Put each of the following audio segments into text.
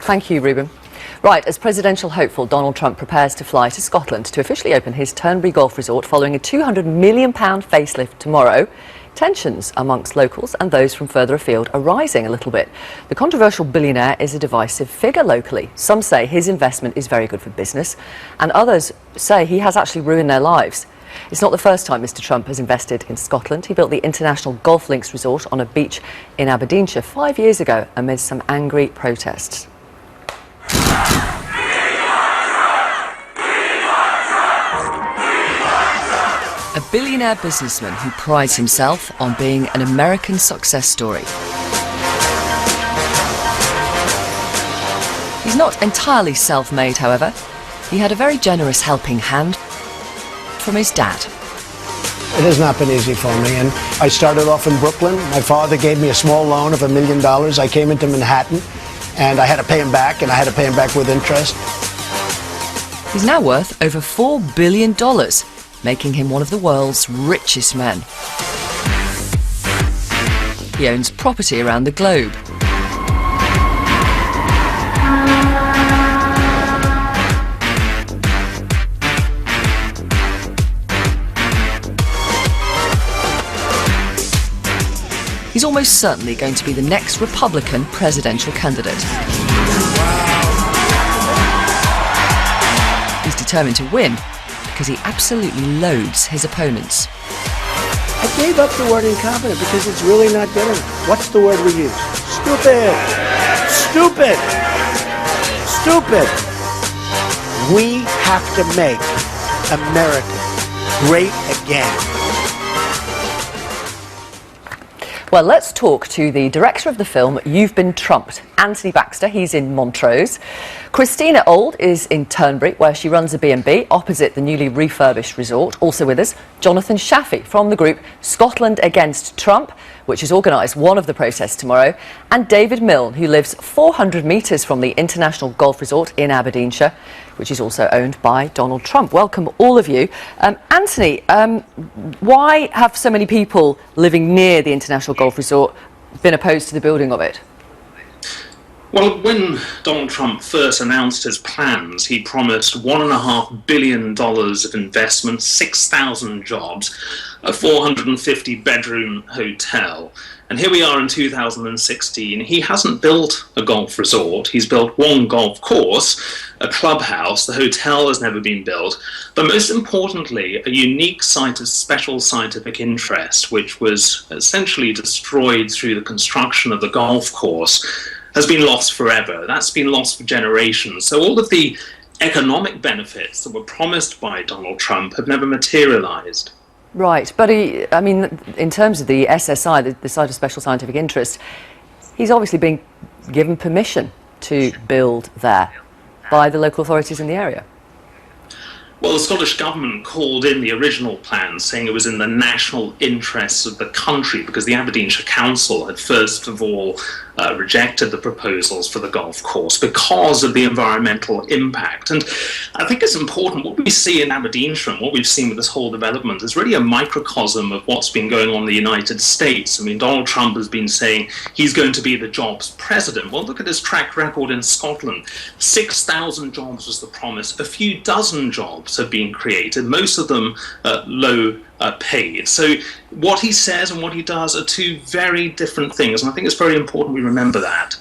Thank you, Ruben. Right, as presidential hopeful, Donald Trump prepares to fly to Scotland to officially open his Turnberry Golf Resort following a £200 million facelift tomorrow. Tensions amongst locals and those from further afield are rising a little bit. The controversial billionaire is a divisive figure locally. Some say his investment is very good for business, and others say he has actually ruined their lives. It's not the first time Mr. Trump has invested in Scotland. He built the International Golf Links Resort on a beach in Aberdeenshire 5 years ago amid some angry protests. A billionaire businessman who prides himself on being an American success story. He's not entirely self-made, however. He had a very generous helping hand from his dad. It has not been easy for me, and I started off in Brooklyn. My father gave me a small loan of $1 million. I came into Manhattan, and I had to pay him back, and I had to pay him back with interest. He's now worth over $4 billion, making him one of the world's richest men. He owns property around the globe. He's almost certainly going to be the next Republican presidential candidate. He's determined to win because he absolutely loathes his opponents. I gave up the word incompetent because it's really not good enough. What's the word we use? Stupid! Stupid! Stupid! We have to make America great again. Well, let's talk to the director of the film You've Been Trumped, Anthony Baxter. He's in Montrose. Christina Auld is in Turnberry, where she runs a B&B opposite the newly refurbished resort. Also with us, Jonathan Shafi from the group Scotland Against Trump, which has organised one of the protests tomorrow, and David Milne, who lives 400 metres from the International Golf Resort in Aberdeenshire, which is also owned by Donald Trump. Welcome, all of you. Anthony, why have so many people living near the International Golf Resort been opposed to the building of it? Well, when Donald Trump first announced his plans, he promised $1.5 billion of investment, 6,000 jobs, a 450-bedroom hotel. And here we are in 2016. He hasn't built a golf resort. He's built one golf course, a clubhouse. The hotel has never been built. But most importantly, a unique site of special scientific interest, which was essentially destroyed through the construction of the golf course, has been lost forever. That's been lost for generations. So all of the economic benefits that were promised by Donald Trump have never materialized. Right, but I mean, in terms of the SSI, the Site of Special Scientific Interest, he's obviously been given permission to build there by the local authorities in the area. Well, the Scottish Government called in the original plan, saying it was in the national interests of the country, because the Aberdeenshire Council had first of all rejected the proposals for the golf course because of the environmental impact. And I think it's important, what we see in Aberdeenshire and what we've seen with this whole development is really a microcosm of what's been going on in the United States. I mean, Donald Trump has been saying he's going to be the jobs president. Well, look at his track record in Scotland. 6,000 jobs was the promise. A few dozen jobs have been created, most of them low paid. So what he says and what he does are two very different things, and I think it's very important we remember that.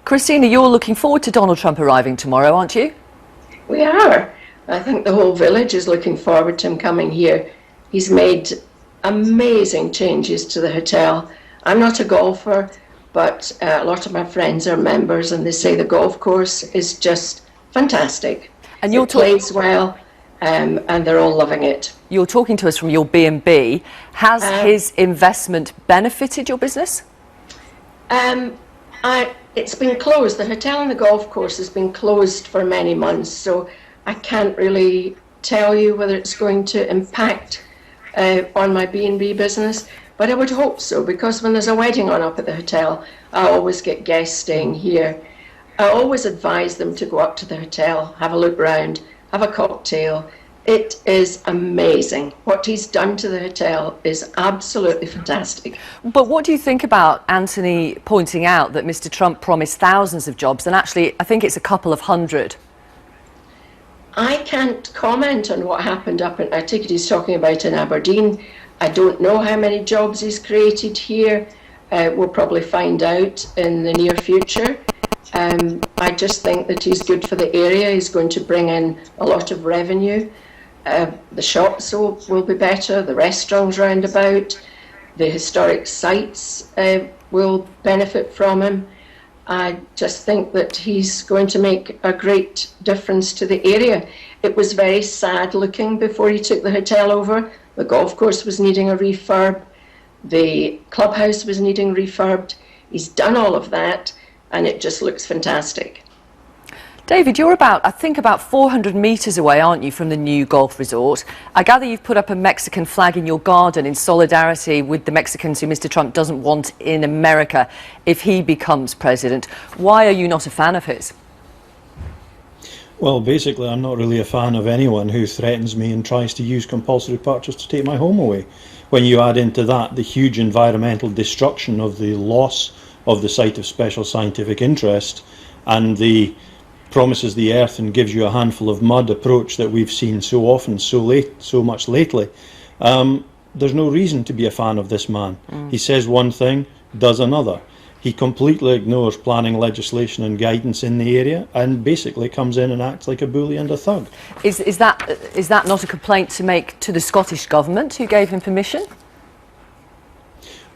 Christina, you're looking forward to Donald Trump arriving tomorrow, aren't you? We are. I think the whole village is looking forward to him coming here. He's made amazing changes to the hotel. I'm not a golfer, but a lot of my friends are members, and they say the golf course is just fantastic. And you're plays well, and they're all loving it. You're talking to us from your B&B. Has his investment benefited your business? It's been closed. The hotel and the golf course has been closed for many months, so I can't really tell you whether it's going to impact on my B&B business, but I would hope so, because when there's a wedding on up at the hotel, I always get guests staying here. I always advise them to go up to the hotel, have a look round, have a cocktail, It is amazing. What he's done to the hotel is absolutely fantastic. But what do you think about Anthony pointing out that Mr. Trump promised thousands of jobs, and actually I think it's a couple of hundred? I can't comment on what happened up in, I take it he's talking about in Aberdeen. I don't know how many jobs he's created here. We'll probably find out in the near future. I just think that he's good for the area. He's going to bring in a lot of revenue. The shops will be better, the restaurants round about, the historic sites will benefit from him. I just think that he's going to make a great difference to the area. It was very sad looking before he took the hotel over. The golf course was needing a refurb. The clubhouse was needing refurbed. He's done all of that, and it just looks fantastic. David, you're I think about 400 metres away, aren't you, from the new golf resort? I gather you've put up a Mexican flag in your garden in solidarity with the Mexicans who Mr. Trump doesn't want in America if he becomes president. Why are you not a fan of his? Well, basically, I'm not really a fan of anyone who threatens me and tries to use compulsory purchase to take my home away. When you add into that the huge environmental destruction of the loss of the site of special scientific interest and the promises the earth and gives you a handful of mud approach that we've seen so often, so much lately, there's no reason to be a fan of this man. He says one thing, does another. He completely ignores planning legislation and guidance in the area and basically comes in and acts like a bully and a thug. Is that not a complaint to make to the Scottish Government who gave him permission?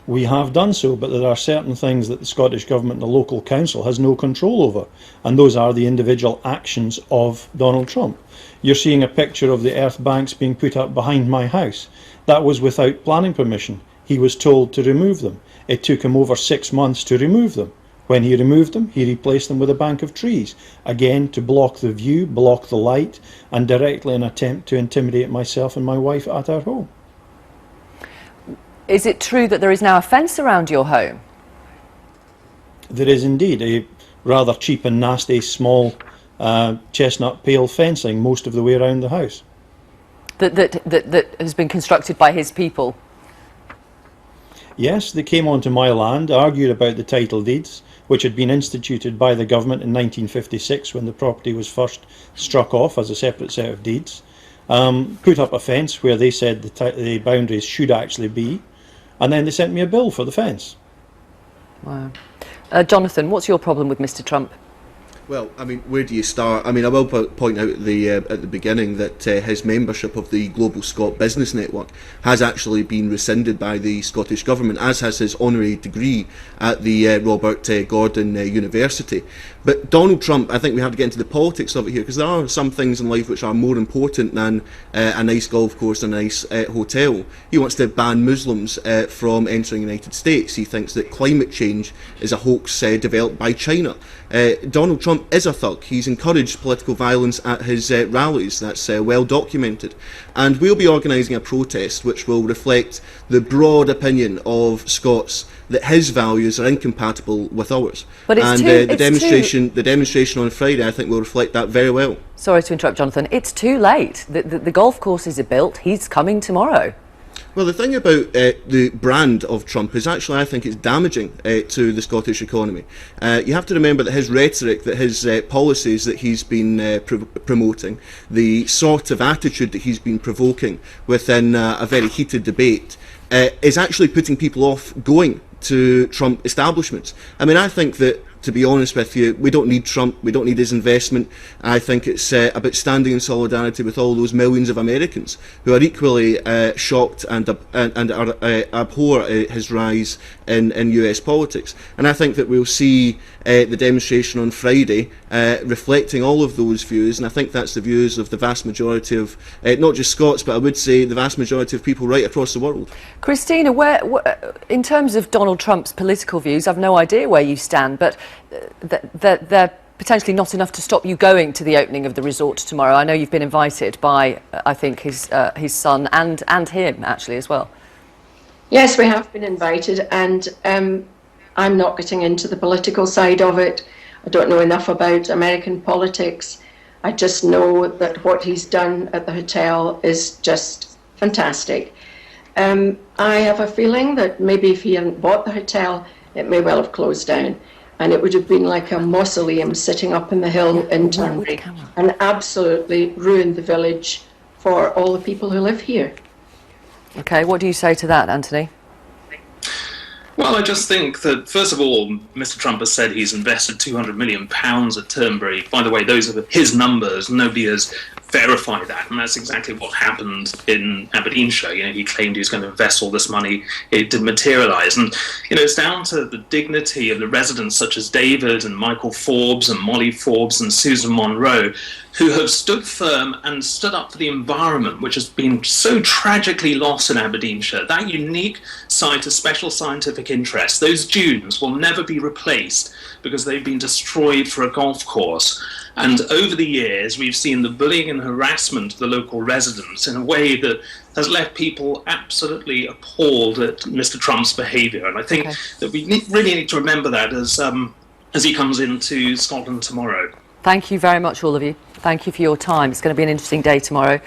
We have done so, but there are certain things that the Scottish Government and the local council has no control over, and those are the individual actions of Donald Trump. You're seeing a picture of the earth banks being put up behind my house. That was without planning permission. He was told to remove them. It took him over 6 months to remove them. When he removed them, he replaced them with a bank of trees, again to block the view, block the light, and directly an attempt to intimidate myself and my wife at our home. Is it true that there is now a fence around your home? There is indeed a rather cheap and nasty small chestnut pale fencing most of the way around the house. That has been constructed by his people? Yes, they came onto my land, argued about the title deeds, which had been instituted by the government in 1956 when the property was first struck off as a separate set of deeds, put up a fence where they said the boundaries should actually be, and then they sent me a bill for the fence. Wow. Jonathan, what's your problem with Mr. Trump? Well, I mean, where do you start? I mean, I will point out at the beginning that his membership of the Global Scot Business Network has actually been rescinded by the Scottish Government, as has his honorary degree at the Robert Gordon University. But Donald Trump, I think we have to get into the politics of it here, because there are some things in life which are more important than a nice golf course and a nice hotel. He wants to ban Muslims from entering the United States. He thinks that climate change is a hoax developed by China. Donald Trump is a thug. He's encouraged political violence at his rallies. That's well documented. And we'll be organising a protest which will reflect the broad opinion of Scots that his values are incompatible with ours. But it's the demonstration on Friday, I think, will reflect that very well. Sorry to interrupt, Jonathan. It's too late. The golf courses are built. He's coming tomorrow. Well, the thing about the brand of Trump is actually, I think, it's damaging to the Scottish economy. You have to remember that his rhetoric, that his policies that he's been promoting, the sort of attitude that he's been provoking within a very heated debate, is actually putting people off going to Trump establishments. I mean, I think that, to be honest with you, we don't need Trump, we don't need his investment. I think it's about standing in solidarity with all those millions of Americans who are equally shocked and abhor his rise in US politics. And I think that we'll see the demonstration on Friday reflecting all of those views, and I think that's the views of the vast majority of, not just Scots, but I would say the vast majority of people right across the world. Christina, in terms of Donald Trump's political views, I've no idea where you stand, but they're potentially not enough to stop you going to the opening of the resort tomorrow. I know you've been invited by, I think, his son and him, actually, as well. Yes, we have been invited, and I'm not getting into the political side of it. I don't know enough about American politics. I just know that what he's done at the hotel is just fantastic. I have a feeling that maybe if he hadn't bought the hotel, it may well have closed down. And it would have been like a mausoleum sitting up in the hill in Turnberry and absolutely ruined the village for all the people who live here. Okay, what do you say to that, Anthony? Well, I just think that, first of all, Mr. Trump has said he's invested £200 million at Turnberry. By the way, those are his numbers. Nobody has verified that, and that's exactly what happened in Aberdeenshire. You know, he claimed he was going to invest all this money. It didn't materialise. And, you know, it's down to the dignity of the residents such as David and Michael Forbes and Molly Forbes and Susan Monroe, who have stood firm and stood up for the environment, which has been so tragically lost in Aberdeenshire. That unique site of special scientific interest, those dunes will never be replaced because they've been destroyed for a golf course. And over the years, we've seen the bullying and harassment of the local residents in a way that has left people absolutely appalled at Mr. Trump's behaviour. And I think that we really need to remember that as he comes into Scotland tomorrow. Thank you very much, all of you. Thank you for your time. It's going to be an interesting day tomorrow.